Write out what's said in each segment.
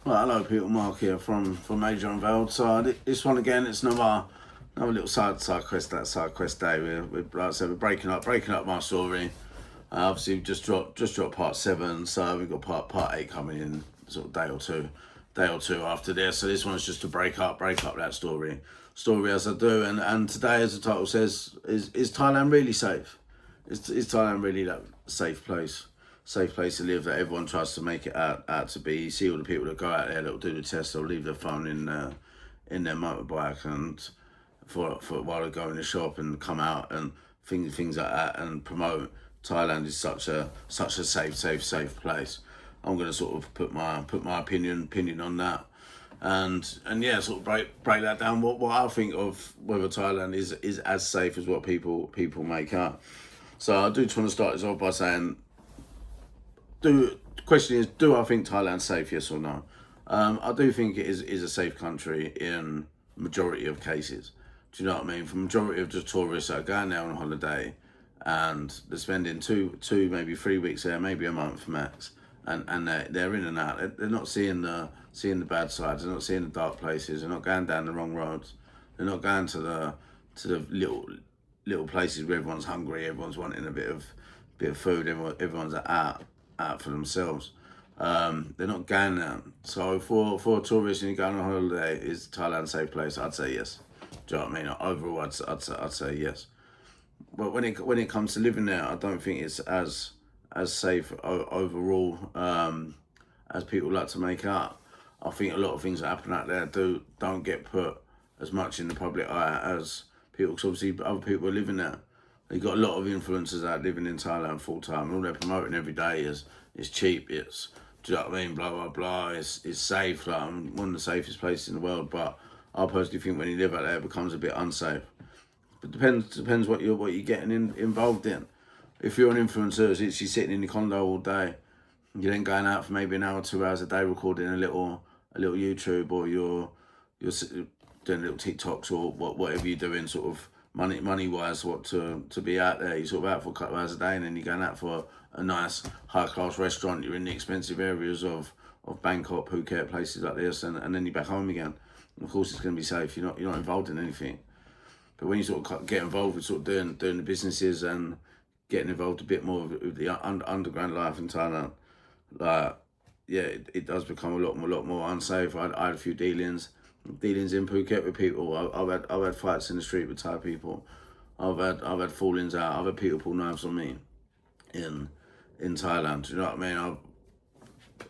Right, hello people, Mark here from Major Unveiled. So this one again, it's another little side quest. That side quest day. We're like I said, we're breaking up my story. Obviously, we just dropped part 7, so we've got part 8 coming in sort of day or two after this. So this one's just to break up that story as I do. And today, as the title says, is Thailand really safe? Is Thailand really that safe place to live that everyone tries to make it out to be? You see all the people that go out there that will do the test, they'll leave their phone in their motorbike and for while they go in the shop and come out and things like that and promote Thailand is such a safe place. I'm going to sort of put my opinion on that, and yeah, sort of break that down. What I think of whether Thailand is as safe as what people make out. So I do just want to start this off by saying, the question is, do I think Thailand's safe? Yes or no? I do think it is a safe country in majority of cases. Do you know what I mean? For majority of just tourists that are going there on holiday and they're spending two maybe 3 weeks there, maybe a month max, and they're in and out. They're not seeing the bad sides. They're not seeing the dark places. They're not going down the wrong roads. They're not going to the little places where everyone's hungry, everyone's wanting a bit of food, everyone's out for themselves. They're not going there. So for tourists and you're going on holiday, is Thailand a safe place? I'd say yes. Do you know what I mean? Overall, I'd say yes. But when it comes to living there, I don't think it's as safe overall as people like to make out. I think a lot of things that happen out there don't get put as much in the public eye as people, because obviously other people are living there. You've got a lot of influencers out living in Thailand full time, and all they're promoting every day is cheap, it's, do you know what I mean, blah blah blah, it's safe, like one of the safest places in the world. But I personally think when you live out there, it becomes a bit unsafe. But depends what you're getting involved in. If you're an influencer, it's you're sitting in your condo all day, you're then going out for maybe an hour, 2 hours a day recording a little YouTube, or you're doing little TikToks or whatever you're doing, sort of money wise, what to be out there. You're sort of out for a couple of hours a day, and then you're going out for a nice high class restaurant. You're in the expensive areas of Bangkok, Phuket, places like this, and then you're back home again. And of course, it's going to be safe. You're not involved in anything. But when you sort of get involved with sort of doing the businesses and getting involved a bit more with the underground life in Thailand, like, yeah, it does become a lot more unsafe. I had a few dealings in Phuket with people. I've had fights in the street with Thai people. I've had fallings out. I've had people pull knives on me in Thailand. Do you know what I mean? I've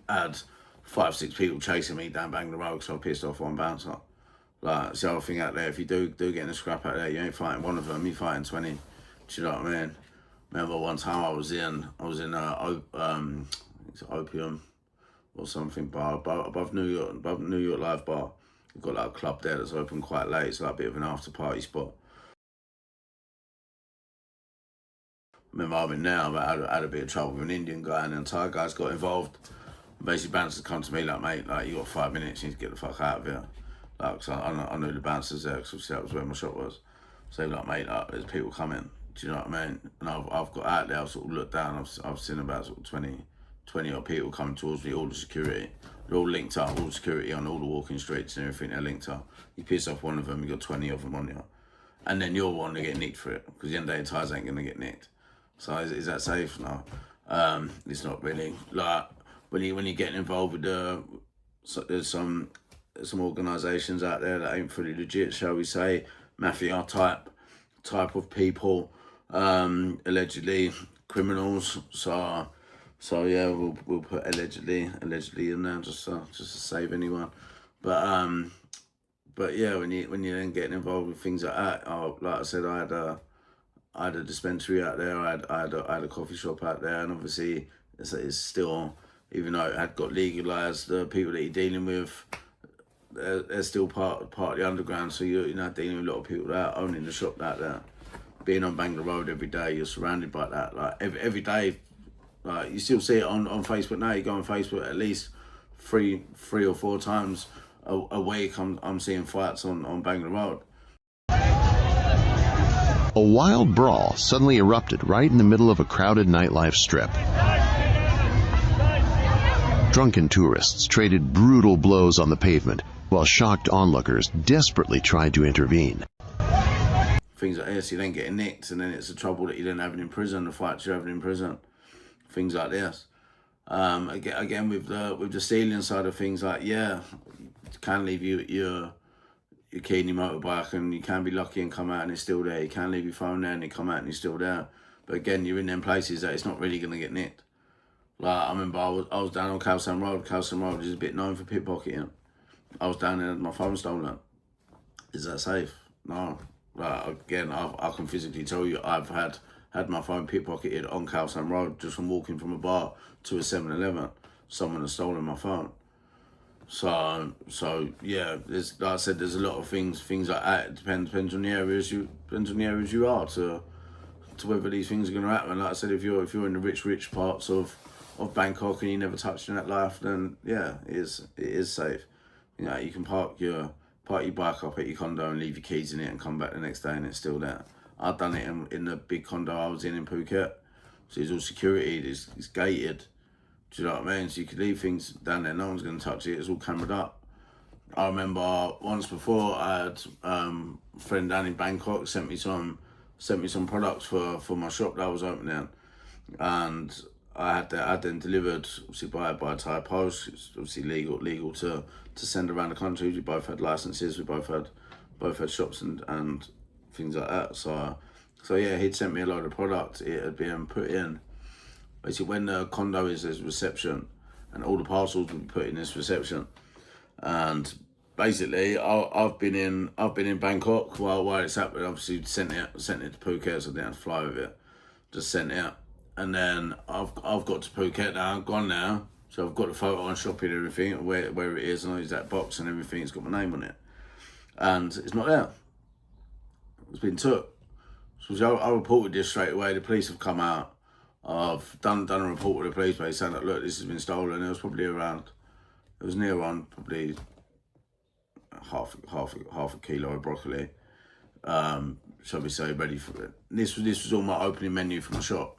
had 5-6 people chasing me down Bangalore Road because I pissed off one bouncer. Like, it's the other thing out there. If you do get in a scrap out there, you ain't fighting one of them. You're fighting 20. Do you know what I mean? Remember one time I was in it's Opium or something bar above New York Live Bar. We've got like a club there that's open quite late. It's like a bit of an after party spot. Remember I've been there, I had a bit of trouble with an Indian guy, and then Thai guys got involved. Basically, bouncers come to me like, mate, like, you got 5 minutes, you need to get the fuck out of here. Like, cause I knew the bouncers there, because obviously that was where my shop was. So they were like, mate, like, there's people coming. Do you know what I mean? And I've got out there, I've sort of looked down, I've seen about sort of 20 odd people coming towards me, all the security. They're all linked up, all the security on all the walking streets and everything, they're linked up. You piss off one of them, you got 20 of them on you. And then you're one to get nicked for it, because the end of the day, Thais ain't gonna get nicked. So is that safe? No. It's not really. Like, when you're getting involved with there's some organisations out there that ain't fully legit, shall we say, mafia type of people, allegedly criminals. So yeah, we'll put allegedly in there just to save anyone. But yeah, when you're then getting involved with things like that, like I said, I had a dispensary out there. I had a coffee shop out there, and obviously it's still, even though it had got legalised, the people that you're dealing with, they're still part of the underground. So you're not dealing with a lot of people that are owning the shop out there. Being on Bangalore Road every day, you're surrounded by that. Like every day, like you still see it on Facebook now. You go on Facebook at least three or 4 times a week. I'm seeing fights on Bangalore Road. A wild brawl suddenly erupted right in the middle of a crowded nightlife strip. Drunken tourists traded brutal blows on the pavement, while shocked onlookers desperately tried to intervene. Things like this, you then getting nicked, and then it's the trouble that you then having in prison, the fights you're having in prison. Things like this. Again with the stealing side of things, like, yeah, you can leave your key in your motorbike, and you can be lucky and come out and it's still there. You can leave your phone there and you come out and it's still there. But again, you're in them places that it's not really going to get nicked. Like, I remember I was down on Calston Road. Calston Road is a bit known for pickpocketing. I was down there and my phone stolen. Is that safe? No. Like, again, I can physically tell you I've had my phone pickpocketed on Calston Road just from walking from a bar to a 7-Eleven. Someone has stolen my phone. So yeah, there's, like I said, there's a lot of things like that. It depends on the areas you are to whether these things are going to happen. Like I said, if you're in the rich parts of Bangkok and you never touched in that life, then yeah, it is safe. You know, you can park your bike up at your condo and leave your keys in it and come back the next day and it's still there. I've done it in the big condo I was in Phuket. So it's all security, it's gated. Do you know what I mean? So you could leave things down there, no one's going to touch it, it's all cameraed up. I remember once before I had a friend down in Bangkok sent me some products for my shop that I was opening, and I had them delivered obviously by Thai Post. It's obviously legal to send around the country. We both had licenses, we both had shops and things like that. So yeah, he'd sent me a load of product. It had been put in basically when the condo is as reception, and all the parcels would be put in this reception. And basically, I've been in Bangkok while it's happening. Obviously, sent it to Phuket, so I didn't have to fly with it. Just sent it, and then I've got to Phuket now. Gone now, so I've got the photo on shopping and everything, where it is, and I use that box and everything. It's got my name on it, and it's not there. It's been took. So I reported this straight away. The police have come out. I've done a report with the police base saying that, look, this has been stolen. It was near on probably half a kilo of broccoli. Shall we say, ready for it. This was all my opening menu for my shop.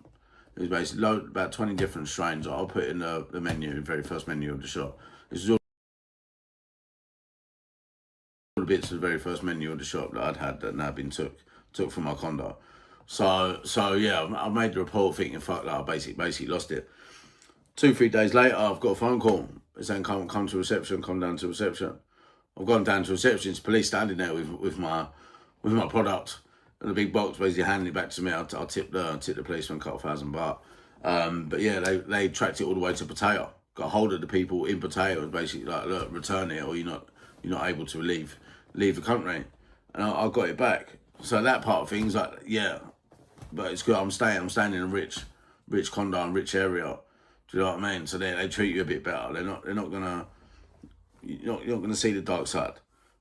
It was basically about 20 different strains. I'll put in the menu, the very first menu of the shop. This was all the bits of the very first menu of the shop that I'd had that now been took from my condo. So yeah, I made the report thinking, fuck that, I basically lost it. 2-3 days later, I've got a phone call. It's saying come to reception, come down to reception. I've gone down to reception. It's police standing there with my product and a big box, basically handing it back to me. I'll tip the policeman a couple $1,000 baht. But yeah, they tracked it all the way to Pattaya. Got hold of the people in Pattaya and basically like, look, return it or you're not able to leave the country. And I got it back. So that part of things, like, yeah, but it's good. I'm staying in a rich condo and rich area. Do you know what I mean? So they treat you a bit better. You're not gonna see the dark side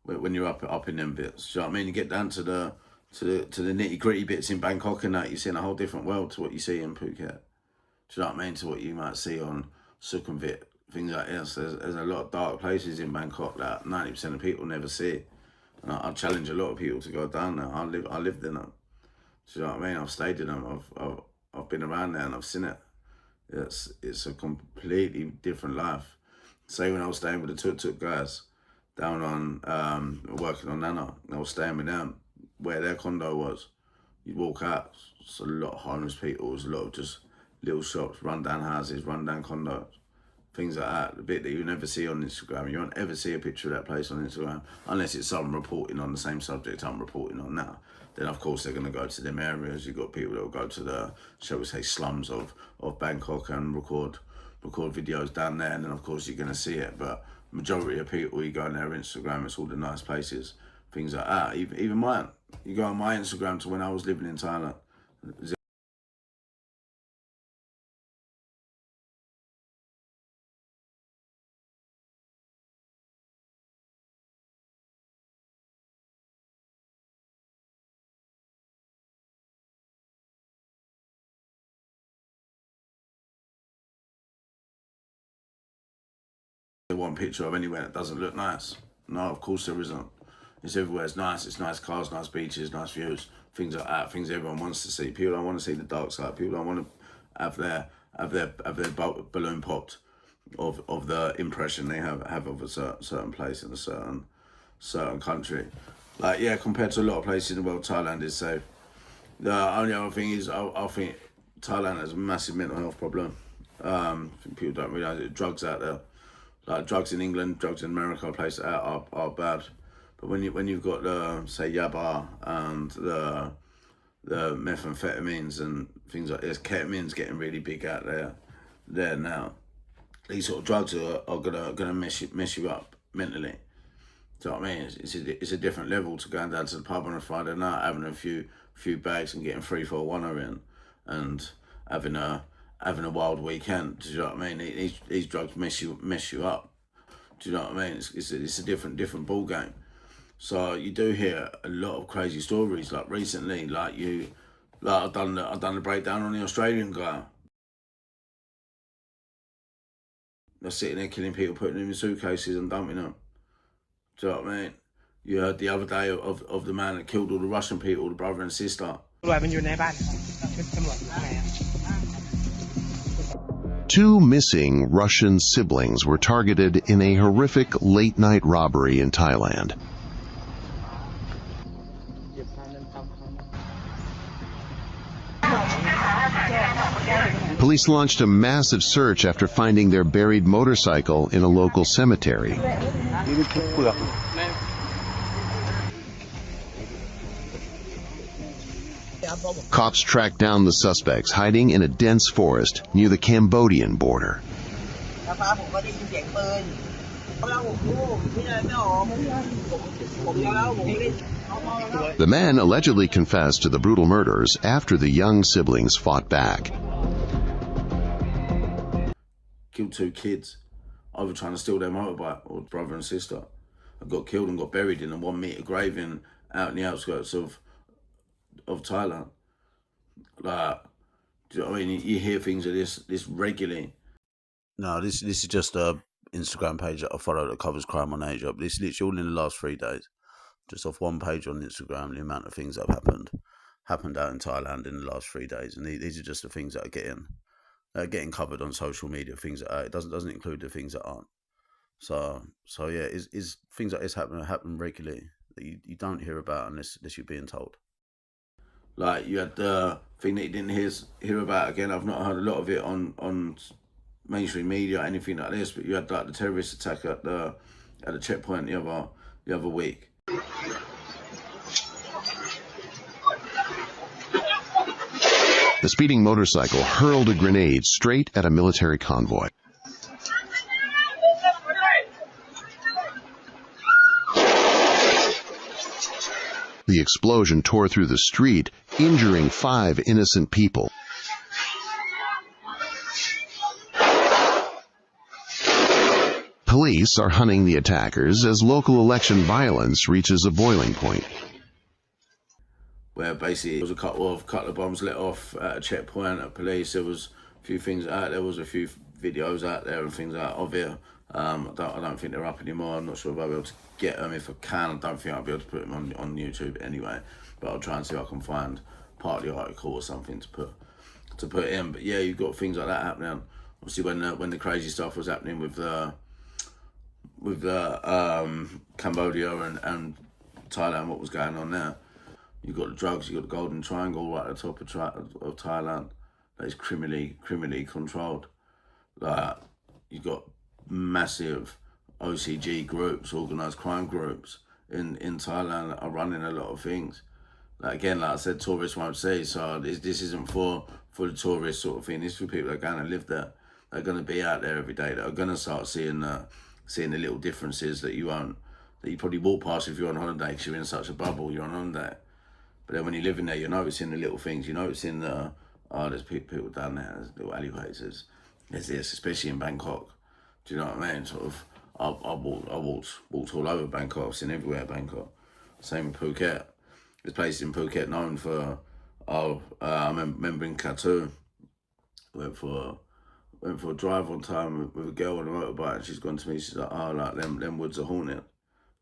when you're up in them bits. Do you know what I mean? You get down to the nitty gritty bits in Bangkok and that, you're seeing a whole different world to what you see in Phuket. Do you know what I mean? To what you might see on Sukhumvit, things like this. There's a lot of dark places in Bangkok that 90% of people never see. And I challenge a lot of people to go down there. I lived in them. Do you know what I mean? I've stayed in them. I've been around there and I've seen it. It's a completely different life. Say when I was staying with the tuk-tuk guys down on working on Nana, I was staying with them where their condo was. You'd walk out, it's a lot of homeless people, there's a lot of just little shops, run-down houses, run-down condos, things like that. The bit that you never see on Instagram. You won't ever see a picture of that place on Instagram unless it's someone reporting on the same subject I'm reporting on now. Then of course they're going to go to them areas. You've got people that will go to the, shall we say, slums of Bangkok and record videos down there, and then of course you're going to see it. But majority of people, you go on their Instagram, it's all the nice places, things like that. Even mine, you go on my Instagram to when I was living in Thailand. One picture of anywhere that doesn't look nice. No, of course there isn't. It's everywhere. It's nice. It's nice cars, nice beaches, nice views, things like that. Things everyone wants to see. People don't want to see the dark side. People don't want to have their balloon popped of the impression they have of a certain place in a certain country. Like, yeah, compared to a lot of places in the world, Thailand is safe. The only other thing is, I think Thailand has a massive mental health problem. I think people don't realise it. Drugs out there, like drugs in England, drugs in America, places are bad. But when you've got the, say, yaba and the methamphetamines and things like this, ketamine's getting really big out there now. These sort of drugs are gonna mess you up mentally. Do you know what I mean? It's a different level to going down to the pub on a Friday night, having a few bags and getting 3-4-1 in, and having a wild weekend. Do you know what I mean? These drugs mess you up. Do you know what I mean? It's a different ball game. So you do hear a lot of crazy stories. Like recently, I've done the breakdown on the Australian guy. They're sitting there killing people, putting them in suitcases and dumping them. Do you know what I mean? You heard the other day of the man that killed all the Russian people, the brother and sister. Two missing Russian siblings were targeted in a horrific late-night robbery in Thailand. Police launched a massive search after finding their buried motorcycle in a local cemetery. Cops tracked down the suspects hiding in a dense forest near the Cambodian border. The man allegedly confessed to the brutal murders after the young siblings fought back. Killed 2 kids over trying to steal their motorbike, or brother and sister. I got killed and got buried in a 1 meter grave out in the outskirts of Thailand. Like, do you know what I mean? You hear things of this regularly. No, this is just a Instagram page that I follow that covers crime on Asia. But this is literally all in the last 3 days. Just off one page on Instagram, the amount of things that have happened out in Thailand in the last 3 days, and these are just the things that are getting covered on social media. Things that it doesn't include the things that aren't. So yeah, is things like this happen regularly that you don't hear about unless you're being told. Like, you had the thing that you didn't hear about again. I've not heard a lot of it on mainstream media or anything like this, but you had like the terrorist attack at the checkpoint the other week. The speeding motorcycle hurled a grenade straight at a military convoy. The explosion tore through the street, injuring 5 innocent people. Police are hunting the attackers as local election violence reaches a boiling point. Where basically there was a couple of bombs let off at a checkpoint at police. There was a few things out there. Was a few videos out there and things out of it. I don't think they're up anymore. I'm not sure if I'll be able to get them. If I can, I don't think I'll be able to put them on YouTube anyway. But I'll try and see if I can find part of the article or something to put in. But yeah, you've got things like that happening. Obviously, when the crazy stuff was happening with Cambodia and Thailand, what was going on there? You got the drugs, you got the Golden Triangle right at the top of Thailand that is criminally controlled. Like, you got massive OCG groups, organised crime groups in Thailand that are running a lot of things. Like, again, like I said, tourists won't see. So this isn't for the tourist sort of thing. This is for people that are going to live there. They're going to be out there every day. That are going to start seeing the little differences that you probably walk past if you're on holiday because you're in such a bubble. You're on holiday. But then when you live in there, you're noticing the little things. You're noticing there's people down there, there's little alleyways. There's this, especially in Bangkok. Do you know what I mean? Sort of, I walked all over Bangkok. I've seen everywhere Bangkok. Same with Phuket. There's places in Phuket known for. I remember in Katu, went for a drive one time with a girl on a motorbike, and she's gone to me. She's like, "Oh, like them woods are haunted."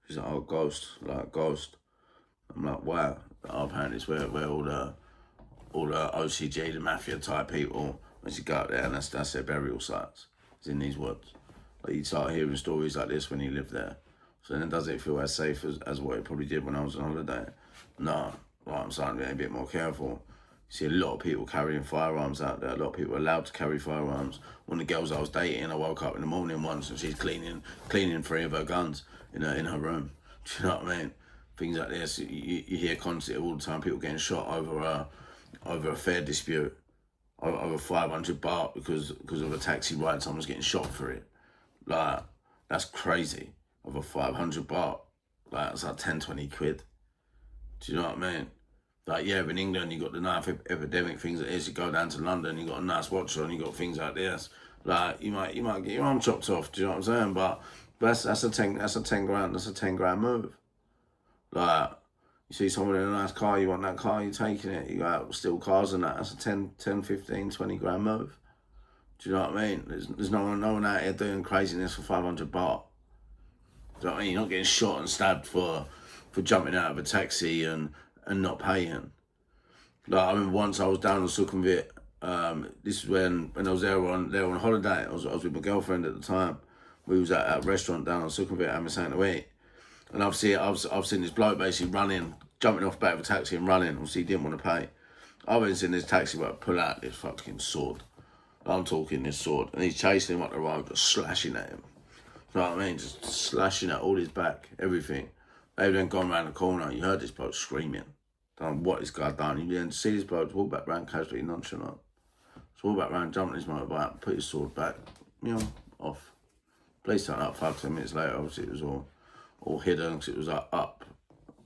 She's like, "Oh, ghost." I'm like, wow. Apparently it's where all the OCG, the mafia type people, once you go out there, and that's their burial sites. It's in these woods. Like you start hearing stories like this when you live there. So then does it feel as safe as what it probably did when I was on holiday? No. Like I'm starting to be a bit more careful. You see a lot of people carrying firearms out there. A lot of people are allowed to carry firearms. One of the girls I was dating, I woke up in the morning once and she's cleaning 3 of her guns in her room. Do you know what I mean? Things like this, you hear constantly all the time. People getting shot over a fare dispute, over 500 baht because of a taxi ride. Someone's getting shot for it. Like that's crazy. Over 500 baht, like it's like 10, 20 quid. Do you know what I mean? Like, yeah, in England, you got the knife epidemic, things like this. You go down to London, you got a nice watch on, you got things like this. Like, you might get your arm chopped off. Do you know what I'm saying? But that's a 10 grand. That's a 10 grand move. Like, you see someone in a nice car, you want that car, you're taking it. You go out steal cars and that. That's a 10, 15, 20 grand move. Do you know what I mean? There's no one out here doing craziness for 500 baht. Do you know what I mean? You're not getting shot and stabbed for jumping out of a taxi and not paying. Like I remember once I was down on Sukhumvit. This is when I was there on holiday. I was with my girlfriend at the time. We was at a restaurant down on Sukhumvit having something to eat. And I've seen this bloke basically running, jumping off the back of a taxi and running. Obviously he didn't want to pay. I've been seeing this taxi bloke pull out this fucking sword. I'm talking this sword. And he's chasing him up the road, just slashing at him. You know what I mean? Just slashing at all his back, everything. They've then gone around the corner. You heard this bloke screaming. Don't know what this guy done. You then see this bloke walk back round casually nonchalant. So walk back round, jump on his motorbike, put his sword back, off. Police turned up 5-10 minutes later. Obviously it was all hidden because it was up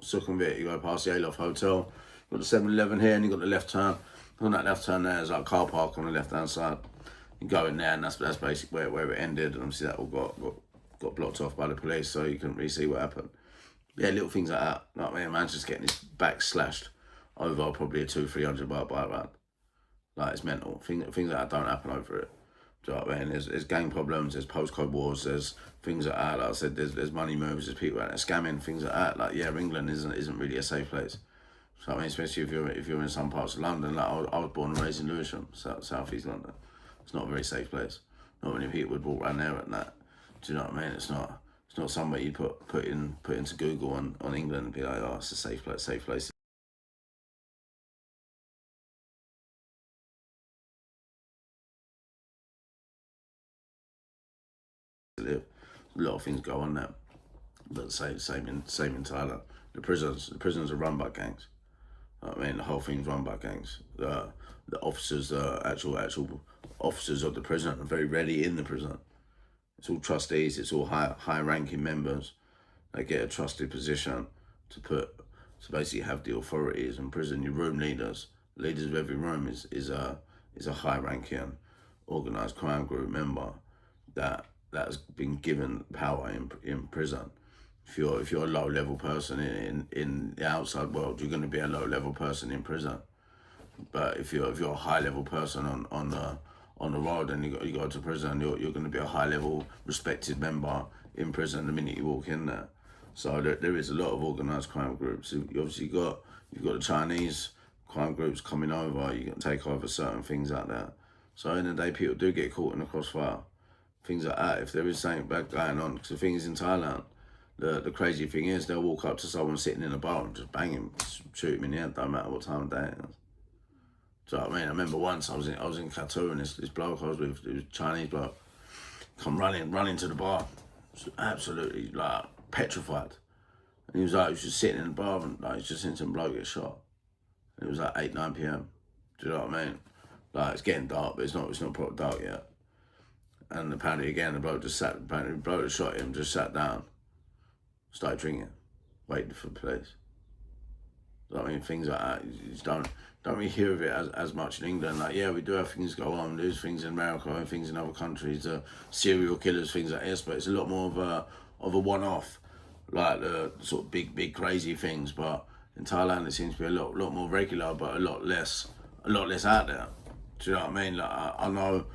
Sukhumvit. You go past the Aloft Hotel. You got the 7-Eleven here and you got the left turn. On that left turn there's like a car park on the left hand side. You go in there and that's basically where it ended. And obviously that all got blocked off by the police, so you couldn't really see what happened. Yeah, little things like that. Like, man, man's just getting his back slashed over probably a 200-300 baht bike ride. Like, it's mental. Things like that don't happen over it. Do you know what I mean? There's gang problems, there's postcode wars, there's things like that. Like I said, there's money moves, there's people out there scamming, things like that. Like, yeah, England isn't really a safe place. So I mean, especially if you're in some parts of London. Like I was born and raised in Lewisham, South East London. It's not a very safe place. Not many people would walk around there at that. Do you know what I mean? It's not somewhere you put into Google on England and be like, oh, it's a safe place. To live. A lot of things go on there, but same in Thailand. The prisons are run by gangs. I mean, the whole thing's run by gangs. The officers, actual officers of the prison are very rarely in the prison. It's all trustees. It's all high-ranking members. They get a trusted position to basically have the authorities in prison. Your room leaders of every room is a high-ranking organised crime group member that has been given power in prison. If you're a low-level person in the outside world, you're going to be a low-level person in prison. But if you're a high-level person on the road and you go to prison, you're going to be a high-level respected member in prison the minute you walk in there. So there is a lot of organised crime groups. You obviously you've got the Chinese crime groups coming over. You can take over certain things like that. So in the day, people do get caught in the crossfire. Things like that. If there is something bad going on, because the thing is in Thailand, the crazy thing is they'll walk up to someone sitting in a bar and just bang him, shoot him in the head, don't matter what time of day it is. Do you know what I mean? I remember once I was in Katu and this bloke I was with, it was a Chinese bloke, come running to the bar, absolutely like petrified. And he was just sitting in the bar and he's just seen some bloke get shot. And it was like 8-9 p.m. Do you know what I mean? Like it's getting dark, but it's not proper dark yet. And apparently again the bloke that shot him just sat down, started drinking, waiting for the police. I mean, things like that, you just don't really hear of it as much in England. Like, yeah, we do have things go on, there's things in America and things in other countries, serial killers, things like this, but it's a lot more of a one-off, like the sort of big crazy things. But in Thailand, it seems to be a lot more regular, but a lot less out there. Do you know what I mean? Like, I know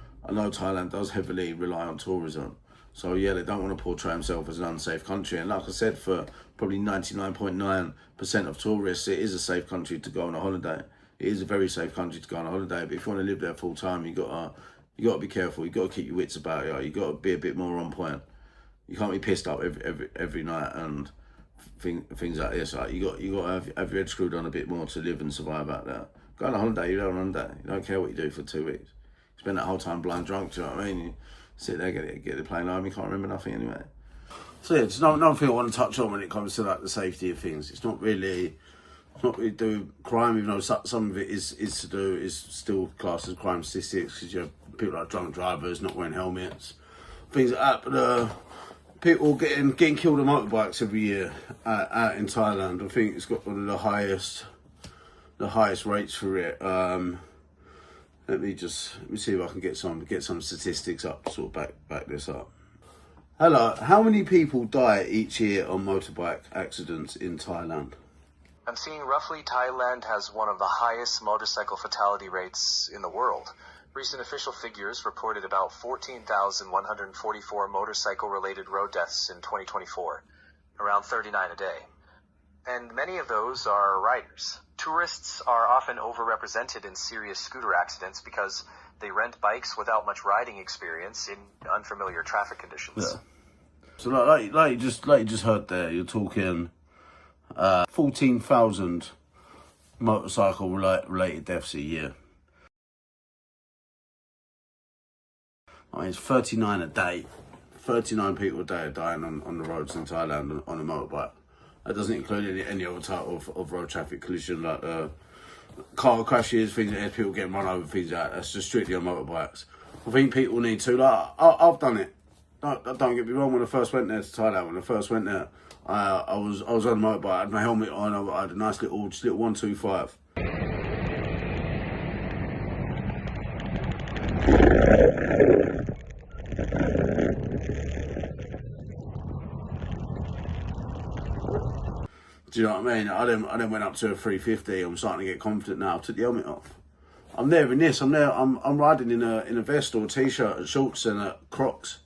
Thailand does heavily rely on tourism. So yeah, they don't want to portray themselves as an unsafe country. And like I said, for probably 99.9% of tourists, it is a safe country to go on a holiday. It is a very safe country to go on a holiday. But if you want to live there full time, you got You got to be careful. You got to keep your wits about you. You got to be a bit more on point. You can't be pissed up every night and things like this. Like you got to have your head screwed on a bit more to live and survive out there. Go on a holiday, you go on holiday. You don't care what you do for 2 weeks. You spend that whole time blind drunk. Do you know what I mean? You sit there, get the plane home. You can't remember nothing anyway. So yeah, there's another thing I want to touch on when it comes to like the safety of things. It's not really do crime, even though some of it is still classed as crime statistics, because you have people like drunk drivers not wearing helmets, things like that. But people getting killed on motorbikes every year out in Thailand. I think it's got one of the highest rates for it. Let me see if I can get some statistics up to sort of back this up. Hello, how many people die each year on motorbike accidents in Thailand? I'm seeing roughly Thailand has one of the highest motorcycle fatality rates in the world. Recent official figures reported about 14,144 motorcycle-related road deaths in 2024, around 39 a day. And many of those are riders. Tourists are often overrepresented in serious scooter accidents because they rent bikes without much riding experience in unfamiliar traffic conditions. Yeah. So like you just heard there, you're talking 14,000 motorcycle related deaths a year. I mean, it's 39 a day. 39 people a day are dying on the roads in Thailand on a motorbike. That doesn't include any other type of road traffic collision, like car crashes, things like that, people getting run over, things like that. That's just strictly on motorbikes. I think people need to, like, I've done it. Don't get me wrong, when I first went there to Thailand, I was on a motorbike, I had my helmet on, I had a nice little 125. Do you know what I mean? I then went up to a 350. I'm starting to get confident now. I took the helmet off. I'm there in this. I'm riding in a vest or a t-shirt and shorts and Crocs.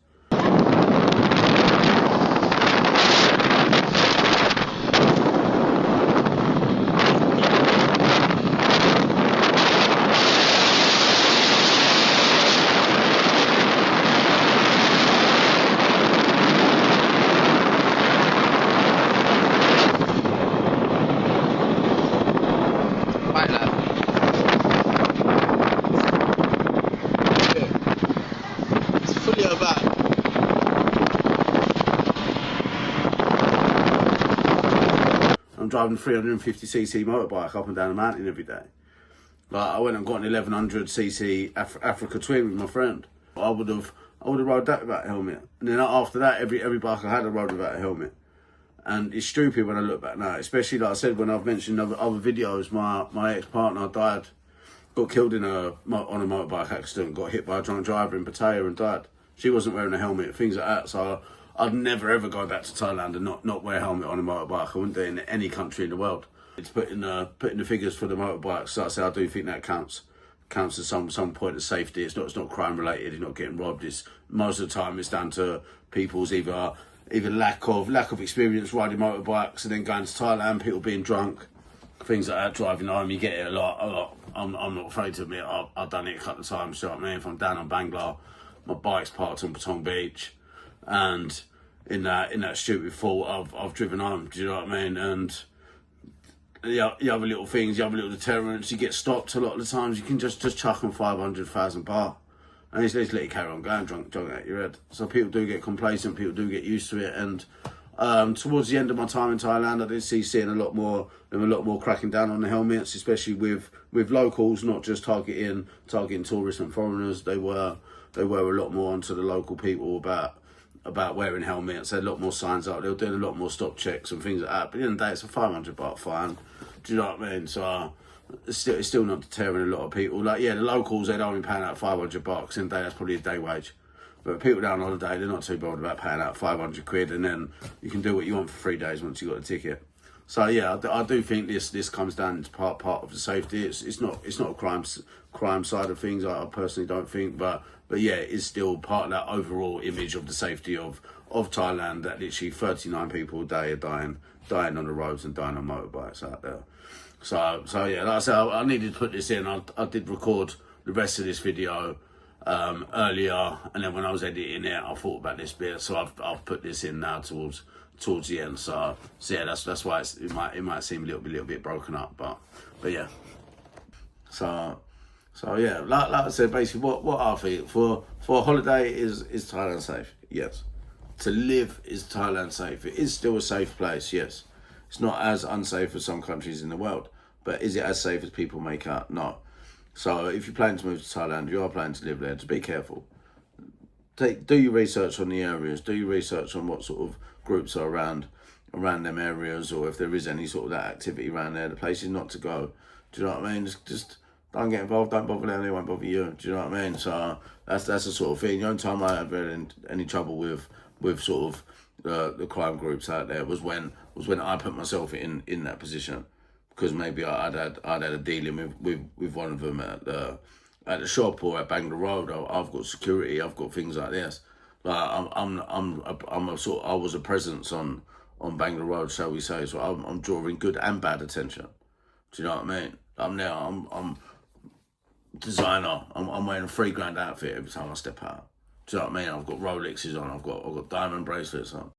I'm driving 350cc motorbike up and down the mountain every day. Like, I went and got an 1100cc Africa Twin with my friend. I would have rode that without a helmet. And then after that, every bike I had, I rode without a helmet. And it's stupid when I look back now, especially like I said, when I've mentioned other videos, my ex-partner got killed on a motorbike accident, got hit by a drunk driver in Pattaya and died. She wasn't wearing a helmet, things like that. So I'd never ever go back to Thailand and not wear a helmet on a motorbike. I wouldn't do it in any country in the world. It's putting the figures for the motorbikes. So I say I do think that counts as some point of safety. It's not crime related. You're not getting robbed. It's most of the time it's down to people's either lack of experience riding motorbikes, and then going to Thailand, people being drunk, things like that, driving home. You get it a lot. I'm not afraid to admit I've done it a couple of times. You know what I mean? If I'm down on Bangla, my bike's parked on Patong Beach, and in that stupid fault, I've driven home. Do you know what I mean? And the other little things, the other little deterrents, you get stopped a lot of the times. You can just chuck them 500,000 baht, and it's let you carry on going drunk out your head. So people do get complacent, people do get used to it. And towards the end of my time in Thailand, I did seeing a lot more cracking down on the helmets, especially with locals, not just targeting tourists and foreigners. They were a lot more onto the local people about wearing helmets. They had a lot more signs up. They were doing a lot more stop checks and things like that. But at the end of the day, it's a 500 baht fine. Do you know what I mean? So it's still not deterring a lot of people. Like, yeah, the locals, they'd only paying out 500 bucks, and that's probably a day wage. But people down on holiday, they're not too bothered about paying out 500 quid, and then you can do what you want for 3 days once you got a ticket. So yeah, I do think this comes down to part of the safety. It's not a crime side of things. I personally don't think, but yeah, it's still part of that overall image of the safety of Thailand. That literally 39 people a day are dying on the roads and dying on motorbikes out there. So yeah, like I said, I needed to put this in. I did record the rest of this video earlier, and then when I was editing it, I thought about this bit, so I've put this in now towards the end. So yeah, that's why it might seem a little bit broken up, but yeah. So yeah, like I said, basically what I think for a holiday is Thailand safe? Yes. To live, is Thailand safe? It is still a safe place, yes. It's not as unsafe as some countries in the world, but is it as safe as people make out? No. So if you're planning to move to Thailand, you are planning to live there, just be careful. Do your research on the areas, do your research on what sort of groups are around them areas, or if there is any sort of that activity around there, the places not to go. Do you know what I mean? Just don't get involved, don't bother them, they won't bother you. Do you know what I mean? So that's the sort of thing. The only time I had any trouble with sort of the crime groups out there was when I put myself in that position, because maybe I'd had a dealing with one of them at the shop or at Bangalore Road. I've got security, I've got things like this. Like I was a presence on Bangalore Road, shall we say? So I'm drawing good and bad attention. Do you know what I mean? I'm designer. I'm wearing a $3,000 outfit every time I step out. Do you know what I mean? I've got Rolexes on. I've got diamond bracelets on.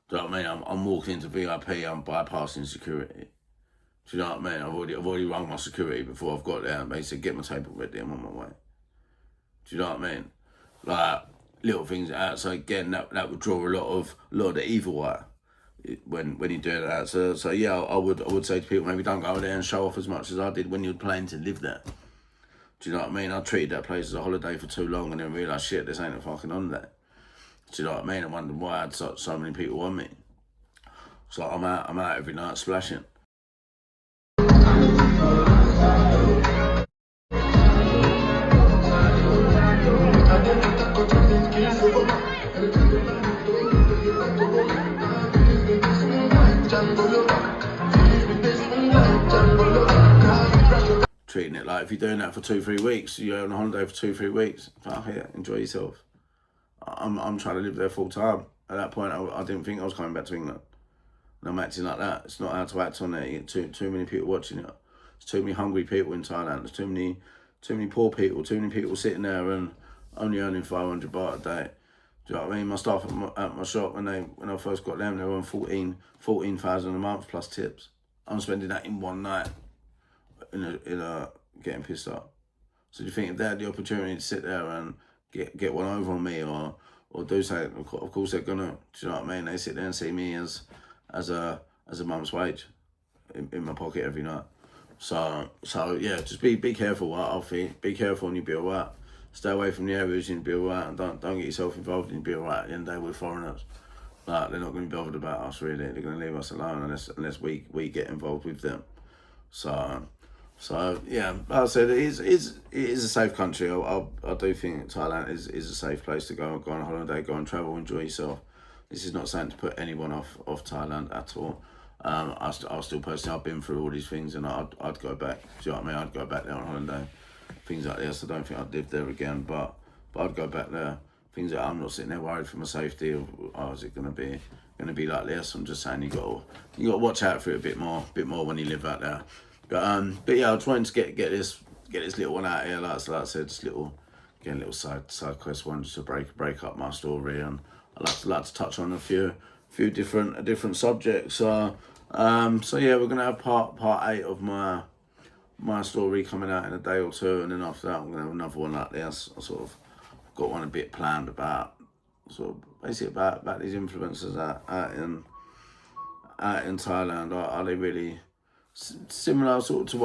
Do you know what I mean? I'm walking into VIP, I'm bypassing security. Do you know what I mean? I've already rung my security before I've got there, and they said, get my table ready, I'm on my way. Do you know what I mean? Like, little things like that. So again, that would draw a lot of the evil out when you do that. So yeah, I would say to people, maybe don't go there and show off as much as I did when you were planning to live there. Do you know what I mean? I treated that place as a holiday for too long, and then realised, shit, this ain't a fucking holiday. Do you know what I mean? I wondered why I had so many people on me. So I'm out every night splashing. Treating it like, if you're doing that for 2-3 weeks, you're on a holiday for 2-3 weeks, fuck it, enjoy yourself. I'm trying to live there full time. At that point, I didn't think I was coming back to England. And I'm acting like that. It's not how to act on there. You get too many people watching it. There's too many hungry people in Thailand. There's too many poor people. Too many people sitting there and only earning 500 baht a day. Do you know what I mean? My staff at my shop, when I first got them, they were on 14,000 a month plus tips. I'm spending that in one night in a getting pissed off. So do you think if they had the opportunity to sit there and get one over on me or do something, of course they're gonna. Do you know what I mean? They sit there and see me as a month's wage in my pocket every night. So yeah, just be careful. I think be careful and you'll be alright. Stay away from the areas and you'll be alright, and don't get yourself involved and you'll be alright. At the end of the day, we're foreigners. Like, they're not going to be bothered about us really. They're going to leave us alone unless we get involved with them. So yeah, like I said, it is a safe country. I do think Thailand is a safe place to go on a holiday, go and travel, enjoy yourself. This is not something to put anyone off Thailand at all. I still personally, I've been through all these things, and I'd go back. Do you know what I mean? I'd go back there on holiday, things like this. I don't think I'd live there again, but I'd go back there. Things that I'm not sitting there worried for my safety of, is it gonna be like this? I'm just saying you got to watch out for it a bit more when you live out there. But yeah, I was trying to get this little one out here. Like I said, just little side quest one, just to break up my story, and I'd like to touch on a few different subjects. So yeah, we're gonna have part 8 of my story coming out in a day or two, and then after that I'm gonna have another one like this. I sort of got one a bit planned about sort of basically about these influencers out in Thailand. Are they really similar sort of to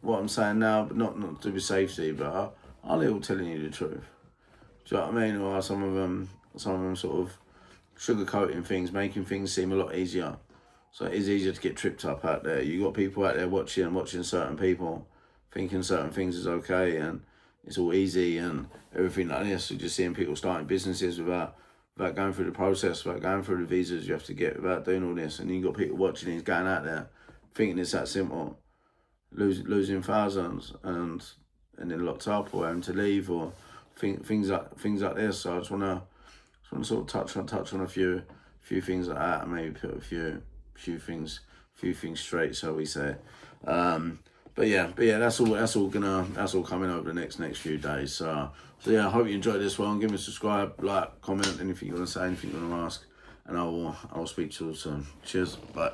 what I'm saying now, but not to be safety, but are they all telling you the truth? Do you know what I mean? Or are some of them sort of sugarcoating things, making things seem a lot easier? So it is easier to get tripped up out there. You got people out there watching certain people thinking certain things is okay and it's all easy and everything like this. So just seeing people starting businesses without going through the process, without going through the visas you have to get, without doing all this, and you got people watching these going out there thinking it's that simple, losing thousands and then locked up or having to leave or things like this. So I just wanna sort of touch on a few things like that and maybe put a few things straight, shall we say. But yeah, that's all coming over the next few days. So yeah, I hope you enjoyed this one. Give me a subscribe, like, comment, anything you want to say, anything you want to ask, and I will speak to you all soon. Cheers, bye.